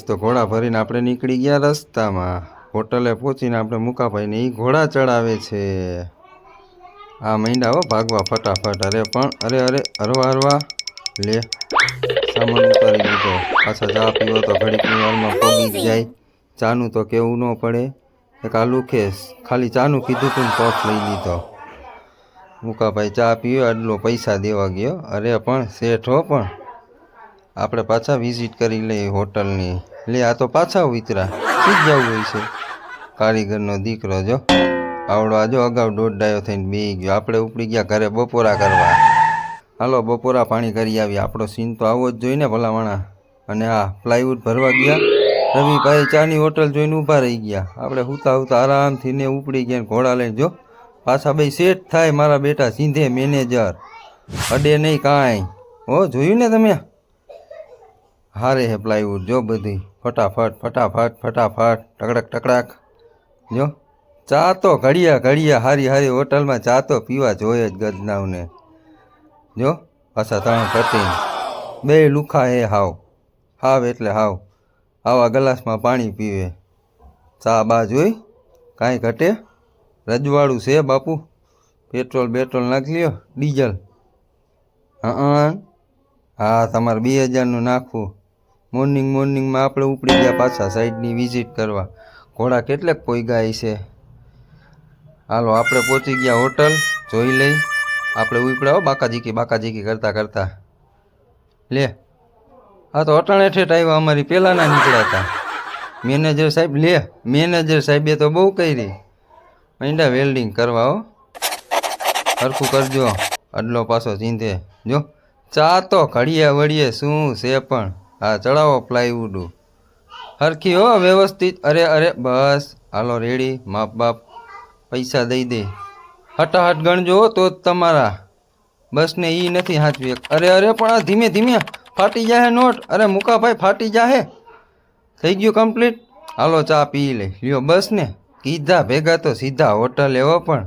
તો ઘોડા ભરીને આપણે નીકળી ગયા રસ્તામાં. હોટલે પહોંચીને આપણે મુકાભાઈને એ ઘોડા ચડાવે છે. આ મૈંડા હો ભાગવા ફટાફટ. અરે પણ અરે હરવા હરવા લે સામાન ઉતારી લીધો. પાછા ચા પીવો તો ઘડીકની વારમાં પગી જાય. ચાનું તો કેવું ન પડે. એક આલુ ખેસ ખાલી ચાનું કીધું તું પફ લઈ લીધો. મુકાભાઈ ચા પીવો આટલો પૈસા દેવા ગયો. અરે પણ શેઠ હો, પણ આપણે પાછા વિઝિટ કરી લઈએ હોટલની. લે આ તો પાછા ઉતરા શીખ જવું હોય છે. કારીગરનો દીકરો જો આવડો આજો અગાઉ દોઢ ડાયો થઈને બેસી ગયો. આપણે ઉપડી ગયા ઘરે બપોરા કરવા. હાલો બપોરા પાણી કરી આવી. આપણો સીન તો આવો જ જોઈને ભલામણા. અને આ પ્લાયવુડ ભરવા ગયા. રવિભાઈ ચાની હોટલ જોઈને ઊભા રહી ગયા. આપણે હુતા હુતા આરામથી ને ઉપડી ગયા. ઘોડા લઈને જો પાછા ભાઈ સેટ થાય મારા બેટા સીધે મેનેજર. અડે નહીં કાંઈ. હો જોયું ને તમે? હારે હે પ્લાયવુડ જો બધી ફટાફટ ફટાફટ ફટાફટ ટકડક ટકડાક. જો ચા તો ઘડિયા હારી હારી હોટલમાં ચા તો પીવા જોઈએ જ ગજનાવને. જો પાછા ત્રણ કટીને બે લુખા હે હાવ એટલે હાવ આવા ગ્લાસમાં પાણી પીવે. ચા બા જોઈ કાંઈ ઘટે? રજવાડું છે બાપુ. પેટ્રોલ નાખી લ્યો. ડીઝલ હા તમારે 2000નું નાખવું. મોર્નિંગમાં આપણે ઉપડી ગયા પાછા સાઈડની વિઝિટ કરવા. ઘોડા કેટલેક પોઈગા છે. હાલો આપણે પહોંચી ગયા હોટલ. જોઈ લઈ આપણે ઉપડ્યા બાકાજીકી કરતા. લે હા તો અટાણે ઠેઠ આવ્યા. અમારી પહેલાંના નીકળ્યા હતા. મેનેજર સાહેબે તો બહુ કરી. માંડ્યા વેલ્ડિંગ કરવા. હો સરખું કરજો. અડલો પાછો ચીંધે. જો ચા તો ઘડીએ વળીએ શું છે પણ. હા ચડાવો પ્લાયવુડ હરખી હો વ્યવસ્થિત. અરે બસ હાલો રેડી. માપ બાપ પૈસા દઈ દે. હટાહટ ગણજો તો જ તમારા. બસ ને ઈ નથી હાચવી. અરે પણ આ ધીમે ફાટી જાહે નોટ. અરે મુકાભાઈ ફાટી જાહે. થઈ ગયું કમ્પ્લીટ. હાલો ચા પી લે લ્યો. બસ ને કીધા ભેગા તો સીધા હોટલે હો. પણ